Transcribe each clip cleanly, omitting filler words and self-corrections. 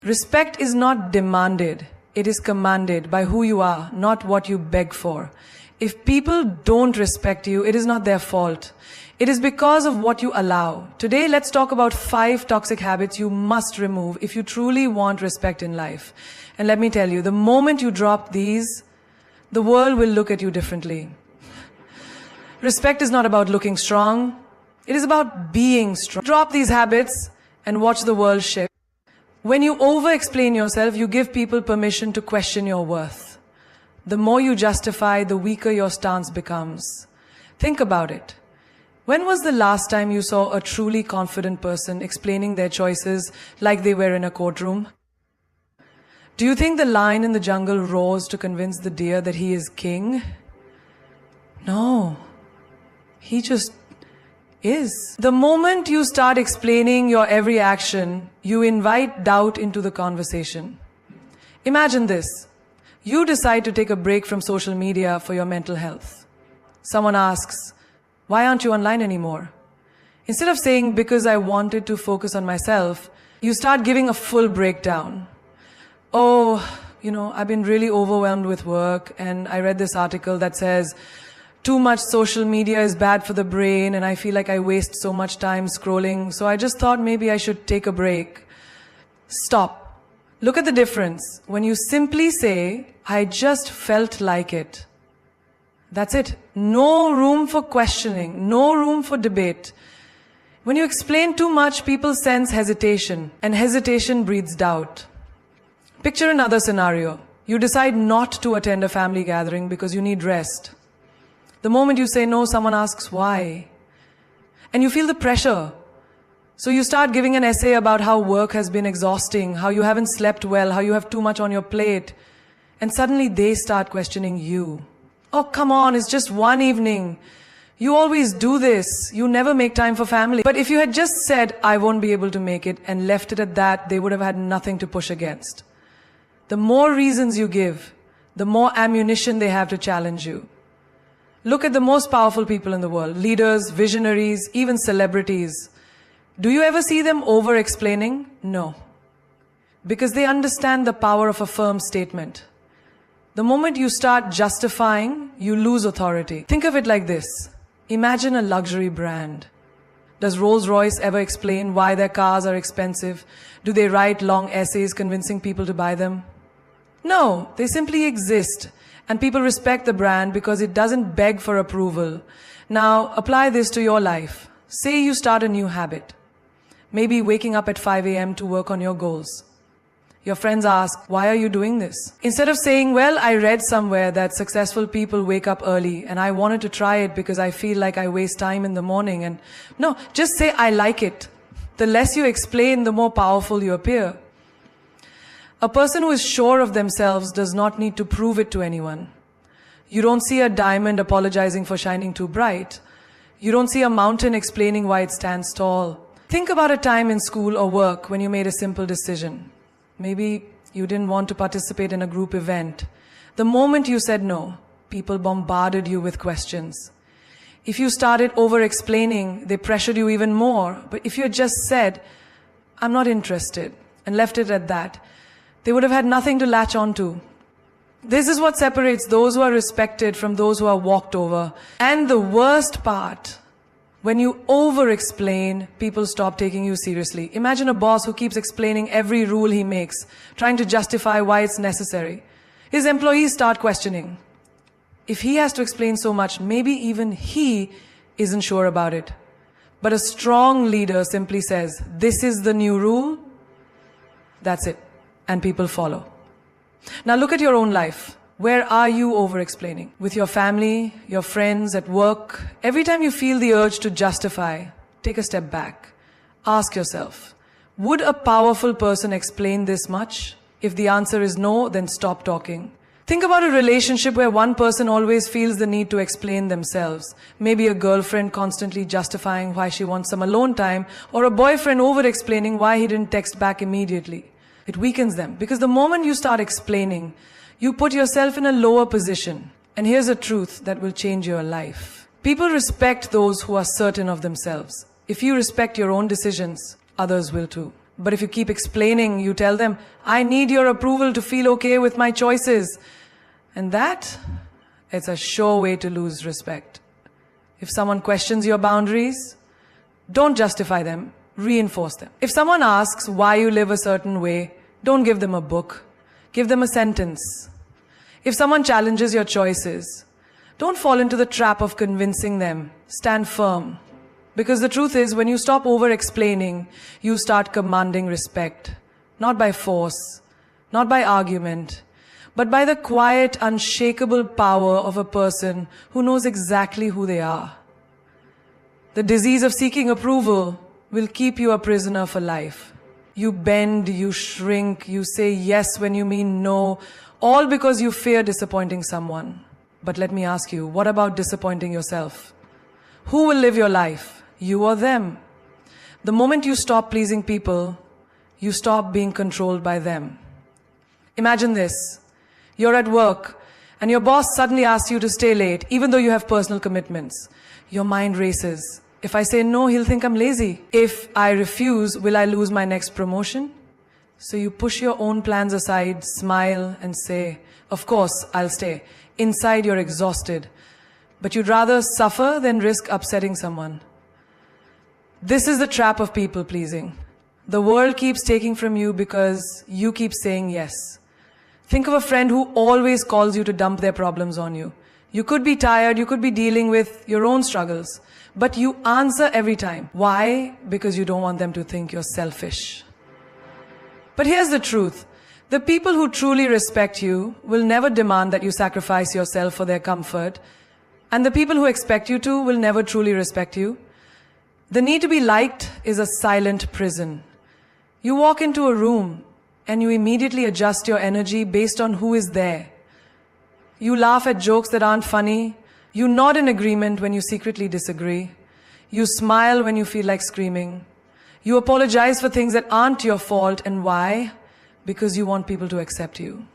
Respect is not demanded, it is commanded by who you are, not what you beg for. If people don't respect you, it is not their fault. It is because of what you allow. Today, let's talk about 5 toxic habits you must remove if you truly want respect in life. And let me tell you, the moment you drop these, the world will look at you differently. Respect is not about looking strong. It is about being strong. Drop these habits and watch the world shift. When you over-explain yourself, you give people permission to question your worth. The more you justify, the weaker your stance becomes. Think about it. When was the last time you saw a truly confident person explaining their choices like they were in a courtroom? Do you think the lion in the jungle roars to convince the deer that he is king? No. He just is. The moment you start explaining your every action, you invite doubt into the conversation. Imagine this. You decide to take a break from social media for your mental health. Someone asks, "Why aren't you online anymore?" Instead of saying, "Because I wanted to focus on myself," you start giving a full breakdown. "Oh, I've been really overwhelmed with work, and I read this article that says, too much social media is bad for the brain, and I feel like I waste so much time scrolling, so I just thought maybe I should take a break." Stop. Look at the difference. When you simply say, "I just felt like it." That's it. No room for questioning, no room for debate. When you explain too much, people sense hesitation, and hesitation breeds doubt. Picture another scenario. You decide not to attend a family gathering because you need rest. The moment you say no, someone asks why. And you feel the pressure. So you start giving an essay about how work has been exhausting, how you haven't slept well, how you have too much on your plate. And suddenly they start questioning you. "Oh, come on, it's just one evening. You always do this. You never make time for family." But if you had just said, "I won't be able to make it," and left it at that, they would have had nothing to push against. The more reasons you give, the more ammunition they have to challenge you. Look at the most powerful people in the world, leaders, visionaries, even celebrities. Do you ever see them over-explaining? No. Because they understand the power of a firm statement. The moment you start justifying, you lose authority. Think of it like this. Imagine a luxury brand. Does Rolls-Royce ever explain why their cars are expensive? Do they write long essays convincing people to buy them? No, they simply exist. And people respect the brand because it doesn't beg for approval. Now, apply this to your life. Say you start a new habit. Maybe waking up at 5 a.m. to work on your goals. Your friends ask, "Why are you doing this?" Instead of saying, "Well, I read somewhere that successful people wake up early and I wanted to try it because I feel like I waste time in the morning." And no, just say, "I like it." The less you explain, the more powerful you appear. A person who is sure of themselves does not need to prove it to anyone. You don't see a diamond apologizing for shining too bright. You don't see a mountain explaining why it stands tall. Think about a time in school or work when you made a simple decision. Maybe you didn't want to participate in a group event. The moment you said no, people bombarded you with questions. If you started over-explaining, they pressured you even more. But if you had just said, "I'm not interested," and left it at that, they would have had nothing to latch on to. This is what separates those who are respected from those who are walked over. And the worst part, when you over-explain, people stop taking you seriously. Imagine a boss who keeps explaining every rule he makes, trying to justify why it's necessary. His employees start questioning. If he has to explain so much, maybe even he isn't sure about it. But a strong leader simply says, "This is the new rule." That's it. And people follow. Now look at your own life. Where are you over-explaining? With your family, your friends, at work? Every time you feel the urge to justify, take a step back. Ask yourself, would a powerful person explain this much? If the answer is no, then stop talking. Think about a relationship where one person always feels the need to explain themselves. Maybe a girlfriend constantly justifying why she wants some alone time, or a boyfriend over-explaining why he didn't text back immediately. It weakens them, because the moment you start explaining, you put yourself in a lower position. And here's a truth that will change your life. People respect those who are certain of themselves. If you respect your own decisions, others will too. But if you keep explaining, you tell them, I need your approval to feel okay with my choices. And that, it's a sure way to lose respect. If someone questions your boundaries, don't justify them, reinforce them. If someone asks why you live a certain way, don't give them a book. Give them a sentence. If someone challenges your choices, don't fall into the trap of convincing them. Stand firm. Because the truth is, when you stop over-explaining, you start commanding respect. Not by force, not by argument, but by the quiet, unshakable power of a person who knows exactly who they are. The disease of seeking approval will keep you a prisoner for life. You bend, you shrink, you say yes when you mean no, all because you fear disappointing someone. But let me ask you, what about disappointing yourself? Who will live your life? You or them? The moment you stop pleasing people, you stop being controlled by them. Imagine this. You're at work and your boss suddenly asks you to stay late, even though you have personal commitments. Your mind races. If I say no, he'll think I'm lazy. If I refuse, will I lose my next promotion? So you push your own plans aside, smile and say, of course, I'll stay. Inside you're exhausted, but you'd rather suffer than risk upsetting someone. This is the trap of people pleasing. The world keeps taking from you because you keep saying yes. Think of a friend who always calls you to dump their problems on you. You could be tired, you could be dealing with your own struggles, but you answer every time. Why? Because you don't want them to think you're selfish. But here's the truth. The people who truly respect you will never demand that you sacrifice yourself for their comfort, and the people who expect you to will never truly respect you. The need to be liked is a silent prison. You walk into a room and you immediately adjust your energy based on who is there. You laugh at jokes that aren't funny. You nod in agreement when you secretly disagree. You smile when you feel like screaming. You apologize for things that aren't your fault. And why? Because you want people to accept you.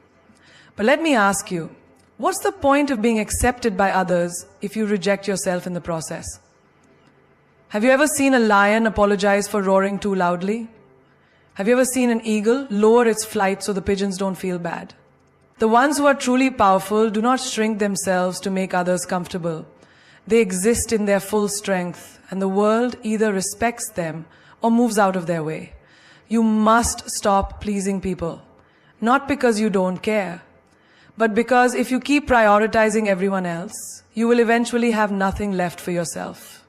But let me ask you, what's the point of being accepted by others if you reject yourself in the process? Have you ever seen a lion apologize for roaring too loudly? Have you ever seen an eagle lower its flight so the pigeons don't feel bad? The ones who are truly powerful do not shrink themselves to make others comfortable. They exist in their full strength, and the world either respects them or moves out of their way. You must stop pleasing people, not because you don't care, but because if you keep prioritizing everyone else, you will eventually have nothing left for yourself.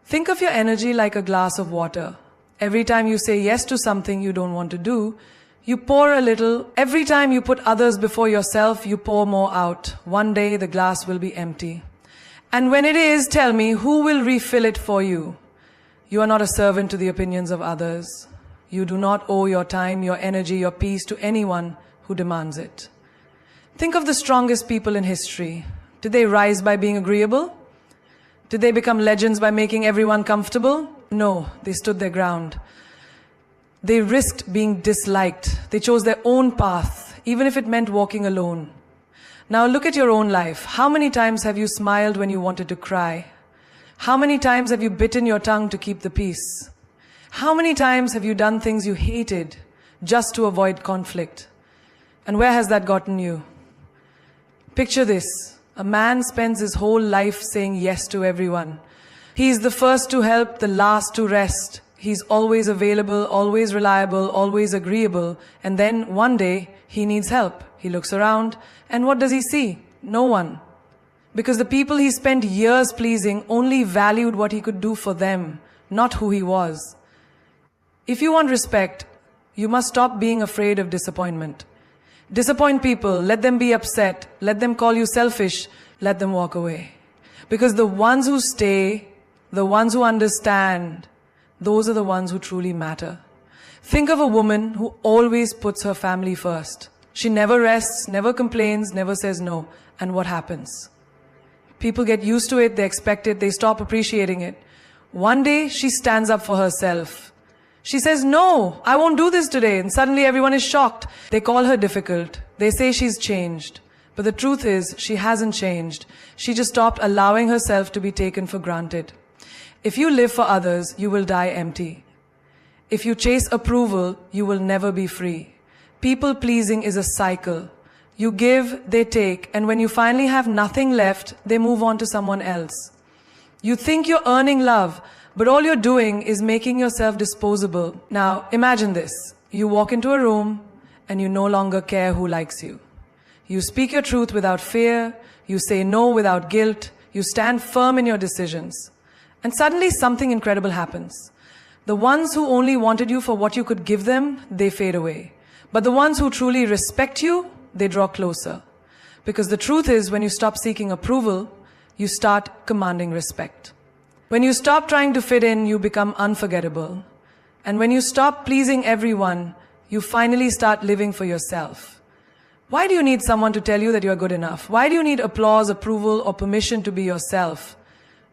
Think of your energy like a glass of water. Every time you say yes to something you don't want to do, you pour a little. Every time you put others before yourself, you pour more out. One day the glass will be empty. And when it is, tell me, who will refill it for you? You are not a servant to the opinions of others. You do not owe your time, your energy, your peace to anyone who demands it. Think of the strongest people in history. Did they rise by being agreeable? Did they become legends by making everyone comfortable? No, they stood their ground. They risked being disliked. They chose their own path, even if it meant walking alone. Now look at your own life. How many times have you smiled when you wanted to cry? How many times have you bitten your tongue to keep the peace? How many times have you done things you hated just to avoid conflict? And where has that gotten you? Picture this. A man spends his whole life saying yes to everyone. He's the first to help, the last to rest. He's always available, always reliable, always agreeable. And then one day, he needs help. He looks around, and what does he see? No one. Because the people he spent years pleasing only valued what he could do for them, not who he was. If you want respect, you must stop being afraid of disappointment. Disappoint people, let them be upset, let them call you selfish, let them walk away. Because the ones who stay, the ones who understand, those are the ones who truly matter. Think of a woman who always puts her family first. She never rests, never complains, never says no. And what happens? People get used to it, they expect it, they stop appreciating it. One day, she stands up for herself. She says, no, I won't do this today. And suddenly everyone is shocked. They call her difficult. They say she's changed. But the truth is, she hasn't changed. She just stopped allowing herself to be taken for granted. If you live for others, you will die empty. If you chase approval, you will never be free. People pleasing is a cycle. You give, they take, and when you finally have nothing left, they move on to someone else. You think you're earning love, but all you're doing is making yourself disposable. Now, imagine this. You walk into a room, and you no longer care who likes you. You speak your truth without fear, you say no without guilt, you stand firm in your decisions. And suddenly something incredible happens. The ones who only wanted you for what you could give them, they fade away. But the ones who truly respect you, they draw closer. Because the truth is, when you stop seeking approval, you start commanding respect. When you stop trying to fit in, you become unforgettable. And when you stop pleasing everyone, you finally start living for yourself. Why do you need someone to tell you that you are good enough? Why do you need applause, approval, or permission to be yourself?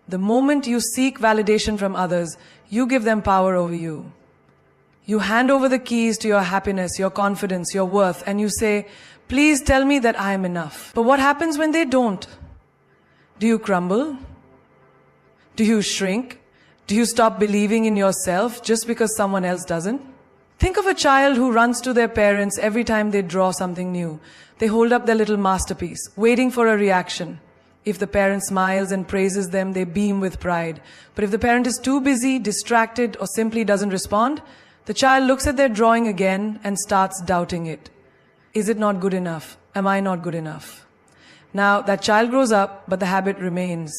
The moment you seek validation from others, you give them power over you. You hand over the keys to your happiness, your confidence, your worth, and you say, please tell me that I am enough. But what happens when they don't? Do you crumble? Do you shrink? Do you stop believing in yourself just because someone else doesn't? Think of a child who runs to their parents every time they draw something new. They hold up their little masterpiece, waiting for a reaction. If the parent smiles and praises them, they beam with pride. But if the parent is too busy, distracted, or simply doesn't respond, the child looks at their drawing again and starts doubting it. Is it not good enough? Am I not good enough? Now, that child grows up, but the habit remains.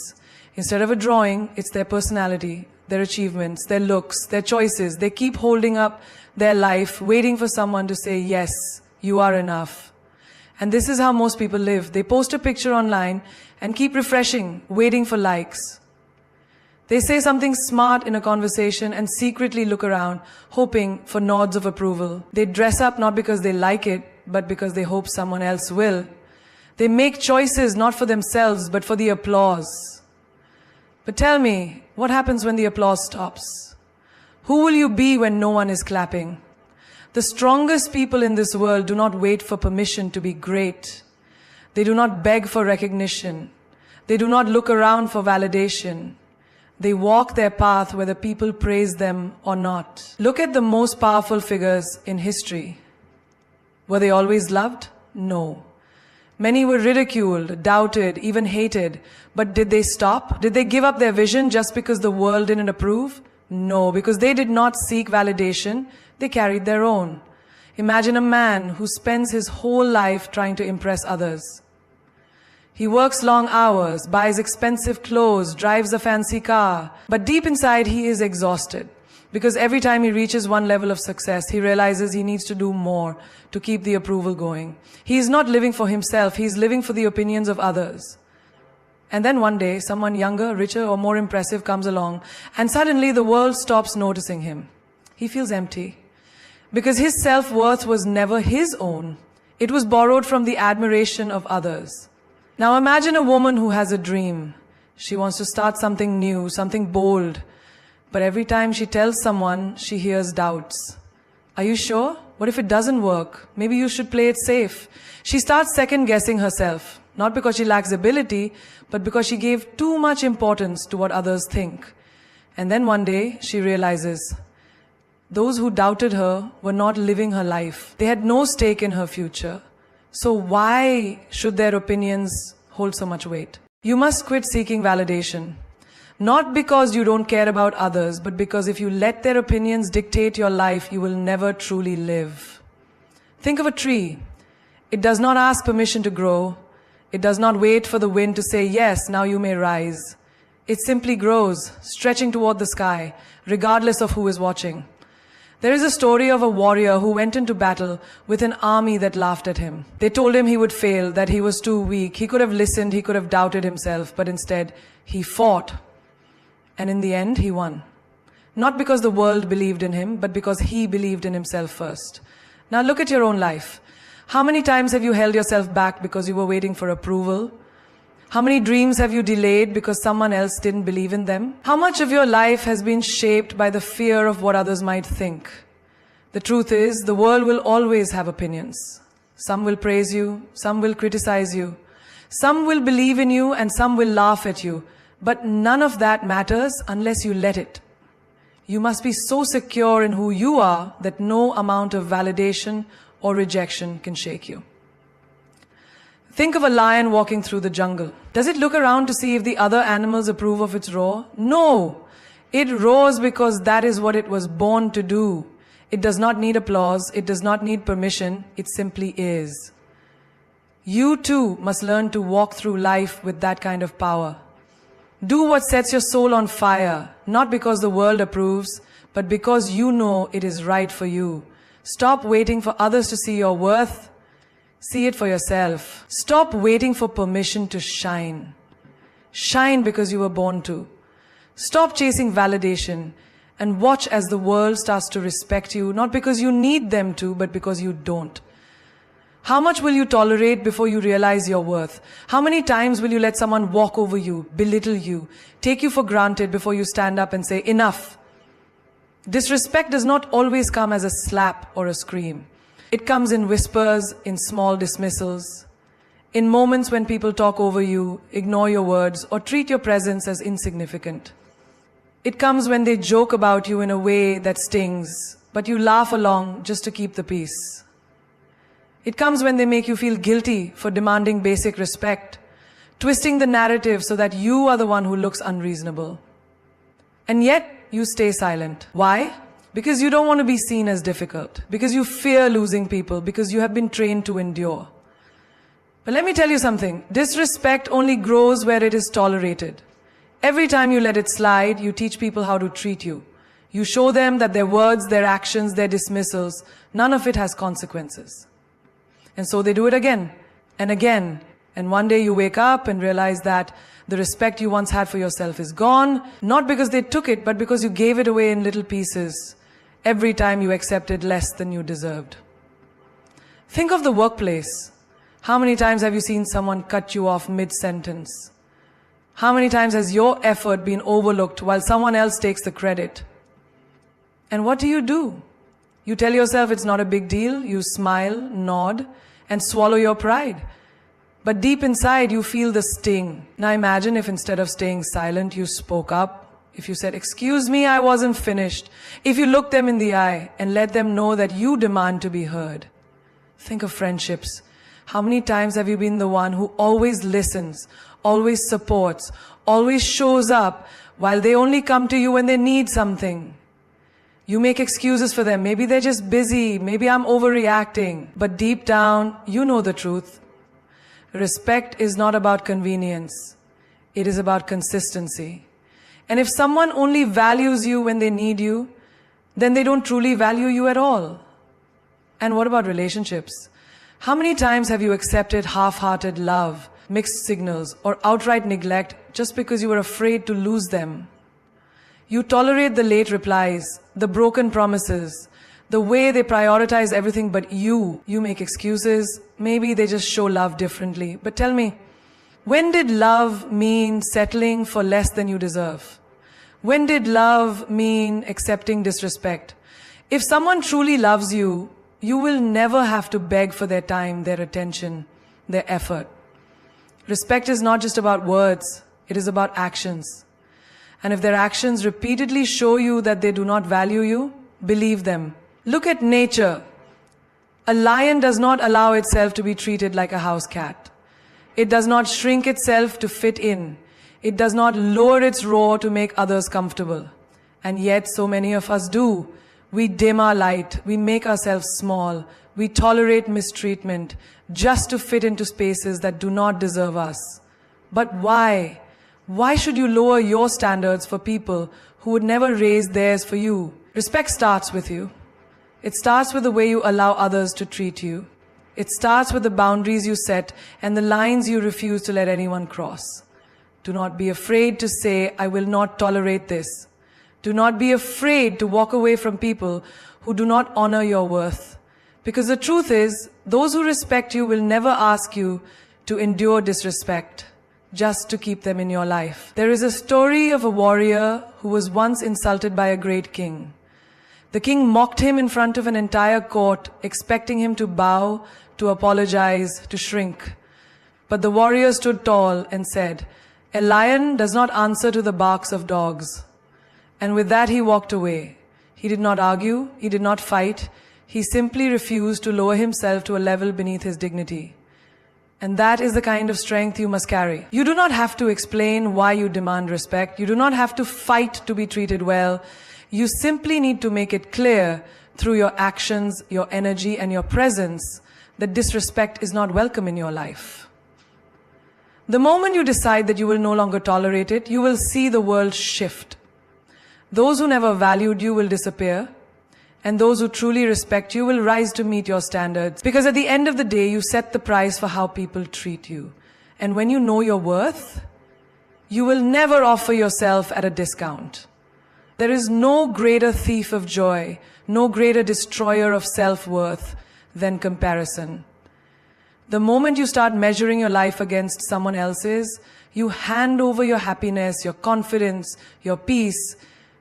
Instead of a drawing, it's their personality, their achievements, their looks, their choices. They keep holding up their life, waiting for someone to say, yes, you are enough. And this is how most people live. They post a picture online and keep refreshing, waiting for likes. They say something smart in a conversation and secretly look around, hoping for nods of approval. They dress up not because they like it, but because they hope someone else will. They make choices not for themselves, but for the applause. But tell me, what happens when the applause stops? Who will you be when no one is clapping? The strongest people in this world do not wait for permission to be great. They do not beg for recognition. They do not look around for validation. They walk their path whether people praise them or not. Look at the most powerful figures in history. Were they always loved? No. Many were ridiculed, doubted, even hated. But did they stop? Did they give up their vision just because the world didn't approve? No, because they did not seek validation. They carried their own. Imagine a man who spends his whole life trying to impress others. He works long hours, buys expensive clothes, drives a fancy car. But deep inside, he is exhausted. Because every time he reaches one level of success, he realizes he needs to do more to keep the approval going. He is not living for himself, he is living for the opinions of others. And then one day, someone younger, richer, or more impressive comes along, and suddenly the world stops noticing him. He feels empty. Because his self-worth was never his own. It was borrowed from the admiration of others. Now imagine a woman who has a dream. She wants to start something new, something bold. But every time she tells someone, she hears doubts. Are you sure? What if it doesn't work? Maybe you should play it safe. She starts second-guessing herself. Not because she lacks ability, but because she gave too much importance to what others think. And then one day, she realizes, those who doubted her were not living her life. They had no stake in her future. So why should their opinions hold so much weight? You must quit seeking validation. Not because you don't care about others, but because if you let their opinions dictate your life, you will never truly live. Think of a tree. It does not ask permission to grow. It does not wait for the wind to say, yes, now you may rise. It simply grows, stretching toward the sky, regardless of who is watching. There is a story of a warrior who went into battle with an army that laughed at him. They told him he would fail, that he was too weak. He could have listened, he could have doubted himself, but instead he fought. And in the end, he won. Not because the world believed in him, but because he believed in himself first. Now look at your own life. How many times have you held yourself back because you were waiting for approval? How many dreams have you delayed because someone else didn't believe in them? How much of your life has been shaped by the fear of what others might think? The truth is, the world will always have opinions. Some will praise you, some will criticize you. Some will believe in you and some will laugh at you. But none of that matters unless you let it. You must be so secure in who you are that no amount of validation or rejection can shake you. Think of a lion walking through the jungle. Does it look around to see if the other animals approve of its roar? No! It roars because that is what it was born to do. It does not need applause. It does not need permission. It simply is. You too must learn to walk through life with that kind of power. Do what sets your soul on fire, not because the world approves, but because you know it is right for you. Stop waiting for others to see your worth. See it for yourself. Stop waiting for permission to shine. Shine because you were born to. Stop chasing validation and watch as the world starts to respect you, not because you need them to, but because you don't. How much will you tolerate before you realize your worth? How many times will you let someone walk over you, belittle you, take you for granted before you stand up and say, enough? Disrespect does not always come as a slap or a scream. It comes in whispers, in small dismissals, in moments when people talk over you, ignore your words, or treat your presence as insignificant. It comes when they joke about you in a way that stings, but you laugh along just to keep the peace. It comes when they make you feel guilty for demanding basic respect, twisting the narrative so that you are the one who looks unreasonable. And yet, you stay silent. Why? Because you don't want to be seen as difficult, because you fear losing people, because you have been trained to endure. But let me tell you something, disrespect only grows where it is tolerated. Every time you let it slide, you teach people how to treat you. You show them that their words, their actions, their dismissals, none of it has consequences. And so they do it again and again. And one day you wake up and realize that the respect you once had for yourself is gone, not because they took it, but because you gave it away in little pieces every time you accepted less than you deserved. Think of the workplace. How many times have you seen someone cut you off mid-sentence? How many times has your effort been overlooked while someone else takes the credit? And what do? You tell yourself it's not a big deal, you smile, nod, and swallow your pride. But deep inside, you feel the sting. Now imagine if instead of staying silent, you spoke up. If you said, "Excuse me, I wasn't finished." If you looked them in the eye and let them know that you demand to be heard. Think of friendships. How many times have you been the one who always listens, always supports, always shows up, while they only come to you when they need something? You make excuses for them. Maybe they're just busy. Maybe I'm overreacting. But deep down, you know the truth. Respect is not about convenience. It is about consistency. And if someone only values you when they need you, then they don't truly value you at all. And what about relationships? How many times have you accepted half-hearted love, mixed signals, or outright neglect just because you were afraid to lose them? You tolerate the late replies, the broken promises, the way they prioritize everything but you. You make excuses. Maybe they just show love differently. But tell me, when did love mean settling for less than you deserve? When did love mean accepting disrespect? If someone truly loves you, you will never have to beg for their time, their attention, their effort. Respect is not just about words. It is about actions. And if their actions repeatedly show you that they do not value you, believe them. Look at nature. A lion does not allow itself to be treated like a house cat. It does not shrink itself to fit in. It does not lower its roar to make others comfortable. And yet so many of us do. We dim our light. We make ourselves small. We tolerate mistreatment just to fit into spaces that do not deserve us. But why? Why should you lower your standards for people who would never raise theirs for you? Respect starts with you. It starts with the way you allow others to treat you. It starts with the boundaries you set and the lines you refuse to let anyone cross. Do not be afraid to say, "I will not tolerate this." Do not be afraid to walk away from people who do not honor your worth. Because the truth is, those who respect you will never ask you to endure disrespect just to keep them in your life. There is a story of a warrior who was once insulted by a great king. The king mocked him in front of an entire court, expecting him to bow, to apologize, to shrink. But the warrior stood tall and said, "A lion does not answer to the barks of dogs. And with that, he walked away. He did not argue, he did not fight. He simply refused to lower himself to a level beneath his dignity. And that is the kind of strength you must carry. You do not have to explain why you demand respect. You do not have to fight to be treated well. You simply need to make it clear through your actions, your energy, and your presence that disrespect is not welcome in your life. The moment you decide that you will no longer tolerate it, you will see the world shift. Those who never valued you will disappear, and those who truly respect you will rise to meet your standards. Because at the end of the day, you set the price for how people treat you. And when you know your worth, you will never offer yourself at a discount. There is no greater thief of joy, no greater destroyer of self-worth than comparison. The moment you start measuring your life against someone else's, you hand over your happiness, your confidence, your peace.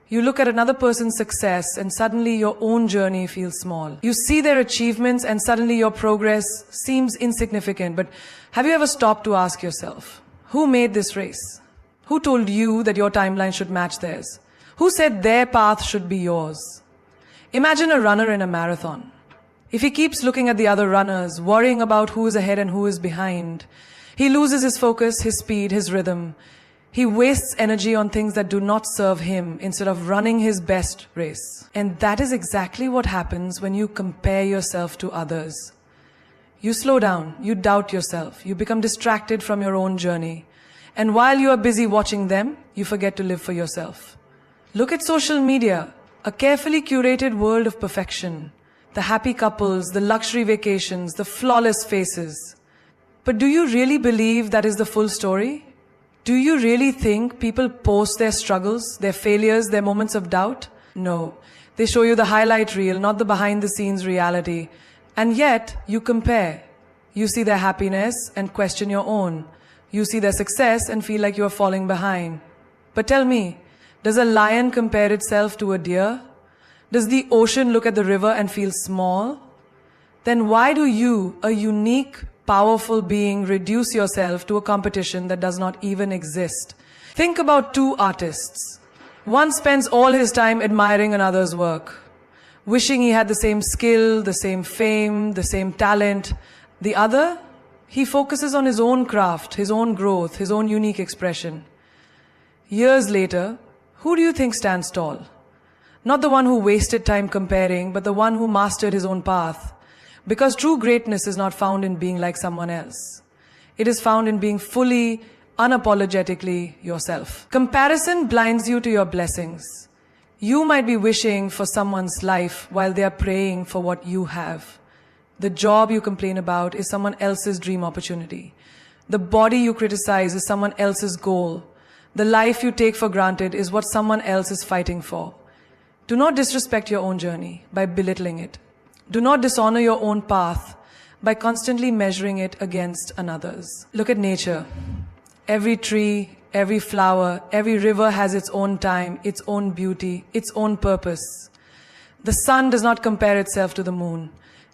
You look at another person's success and suddenly your own journey feels small. You see their achievements and suddenly your progress seems insignificant. But have you ever stopped to ask yourself, who made this race? Who told you that your timeline should match theirs? Who said their path should be yours? Imagine a runner in a marathon. If he keeps looking at the other runners, worrying about who is ahead and who is behind, he loses his focus, his speed, his rhythm. He wastes energy on things that do not serve him instead of running his best race. And that is exactly what happens when you compare yourself to others. You slow down, you doubt yourself, you become distracted from your own journey. And while you are busy watching them, you forget to live for yourself. Look at social media, a carefully curated world of perfection. The happy couples, the luxury vacations, the flawless faces. But do you really believe that is the full story? Do you really think people post their struggles, their failures, their moments of doubt? No. They show you the highlight reel, not the behind-the-scenes reality. And yet, you compare. You see their happiness and question your own. You see their success and feel like you are falling behind. But tell me, does a lion compare itself to a deer? Does the ocean look at the river and feel small? Then why do you, a unique, powerful being, reduce yourself to a competition that does not even exist? Think about two artists. One spends all his time admiring another's work, wishing he had the same skill, the same fame, the same talent. The other, he focuses on his own craft, his own growth, his own unique expression. Years later, who do you think stands tall? Not the one who wasted time comparing, but the one who mastered his own path. Because true greatness is not found in being like someone else. It is found in being fully, unapologetically yourself. Comparison blinds you to your blessings. You might be wishing for someone's life while they are praying for what you have. The job you complain about is someone else's dream opportunity. The body you criticize is someone else's goal. The life you take for granted is what someone else is fighting for. Do not disrespect your own journey by belittling it. Do not dishonor your own path by constantly measuring it against another's. Look at nature. Every tree, every flower, every river has its own time, its own beauty, its own purpose. The sun does not compare itself to the moon.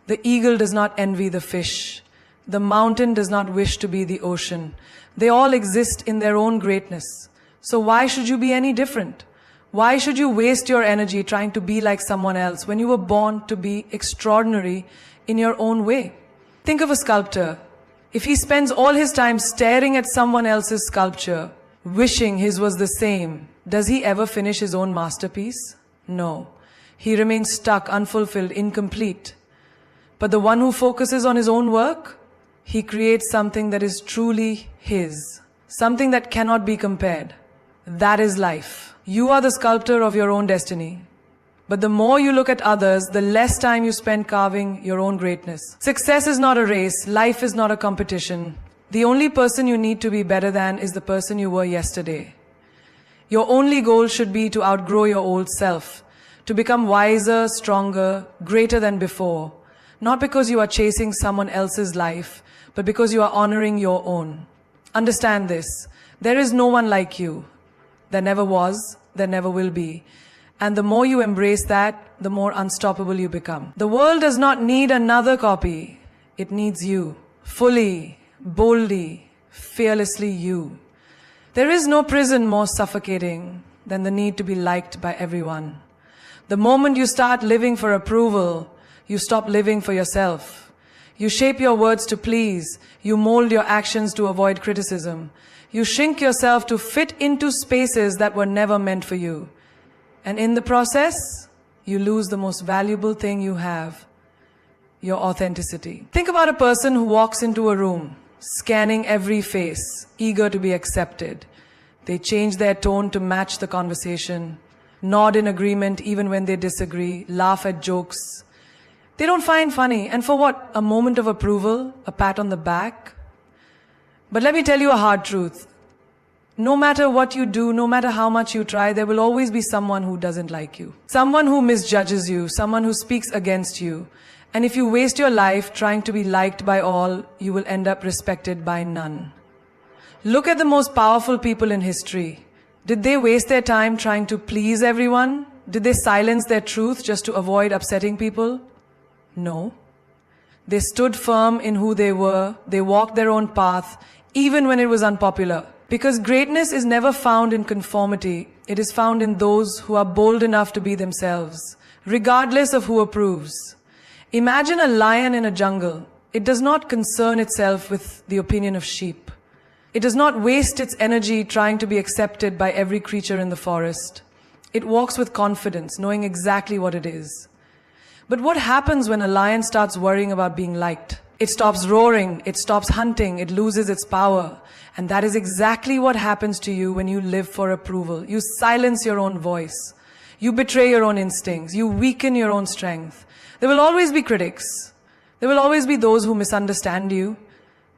The eagle does not envy the fish. The mountain does not wish to be the ocean. They all exist in their own greatness. So why should you be any different? Why should you waste your energy trying to be like someone else when you were born to be extraordinary in your own way? Think of a sculptor. If he spends all his time staring at someone else's sculpture, wishing his was the same, does he ever finish his own masterpiece? No. He remains stuck, unfulfilled, incomplete. But the one who focuses on his own work, he creates something that is truly his, something that cannot be compared. That is life. You are the sculptor of your own destiny. But the more you look at others, the less time you spend carving your own greatness. Success is not a race. Life is not a competition. The only person you need to be better than is the person you were yesterday. Your only goal should be to outgrow your old self, to become wiser, stronger, greater than before. Not because you are chasing someone else's life, but because you are honoring your own. Understand this. There is no one like you. There never was, there never will be. And the more you embrace that, the more unstoppable you become. The world does not need another copy. It needs you. Fully, boldly, fearlessly you. There is no prison more suffocating, than the need to be liked by everyone. The moment you start living for approval, you stop living for yourself. You shape your words to please. You mold your actions to avoid criticism. You shrink yourself to fit into spaces that were never meant for you. And in the process, you lose the most valuable thing you have, your authenticity. Think about a person who walks into a room, scanning every face, eager to be accepted. They change their tone to match the conversation, nod in agreement even when they disagree, laugh at jokes they don't find funny. And for what? A moment of approval, a pat on the back? But let me tell you a hard truth. No matter what you do, no matter how much you try, there will always be someone who doesn't like you. Someone who misjudges you, someone who speaks against you. And if you waste your life trying to be liked by all, you will end up respected by none. Look at the most powerful people in history. Did they waste their time trying to please everyone? Did they silence their truth just to avoid upsetting people? No. They stood firm in who they were. They walked their own path, even when it was unpopular. Because greatness is never found in conformity. It is found in those who are bold enough to be themselves, regardless of who approves. Imagine a lion in a jungle. It does not concern itself with the opinion of sheep. It does not waste its energy trying to be accepted by every creature in the forest. It walks with confidence, knowing exactly what it is. But what happens when a lion starts worrying about being liked? It stops roaring, it stops hunting, it loses its power. And that is exactly what happens to you when you live for approval. You silence your own voice. You betray your own instincts. You weaken your own strength. There will always be critics. There will always be those who misunderstand you.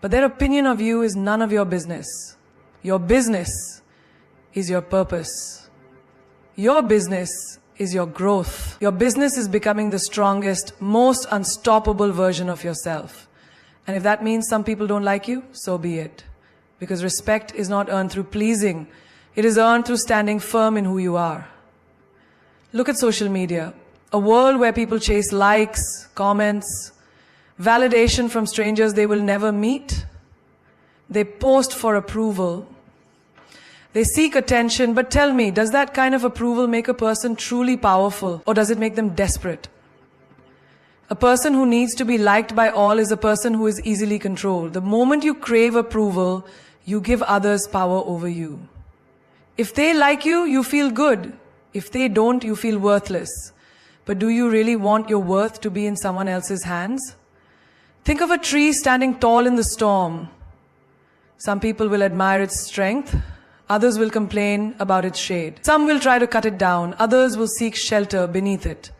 But their opinion of you is none of your business. Your business is your purpose. Your business is your growth. Your business is becoming the strongest, most unstoppable version of yourself. And if that means some people don't like you, so be it. Because respect is not earned through pleasing. It is earned through standing firm in who you are. Look at social media. A world where people chase likes, comments, validation from strangers they will never meet. They post for approval. They seek attention, but tell me, does that kind of approval make a person truly powerful, or does it make them desperate? A person who needs to be liked by all is a person who is easily controlled. The moment you crave approval, you give others power over you. If they like you, you feel good. If they don't, you feel worthless. But do you really want your worth to be in someone else's hands? Think of a tree standing tall in the storm. Some people will admire its strength. Others will complain about its shade. Some will try to cut it down. Others will seek shelter beneath it.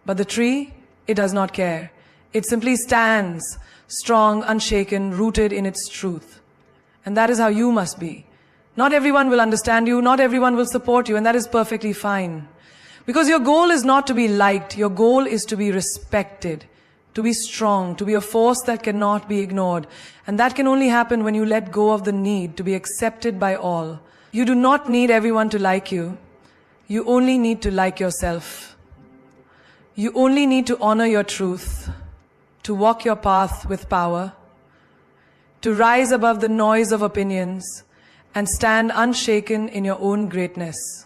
But the tree, it does not care. It simply stands, strong, unshaken, rooted in its truth. And that is how you must be. Not everyone will understand you. Not everyone will support you. And that is perfectly fine. Because your goal is not to be liked. Your goal is to be respected. To be strong, to be a force that cannot be ignored. And that can only happen when you let go of the need to be accepted by all. You do not need everyone to like you. You only need to like yourself. You only need to honor your truth, to walk your path with power, to rise above the noise of opinions, and stand unshaken in your own greatness.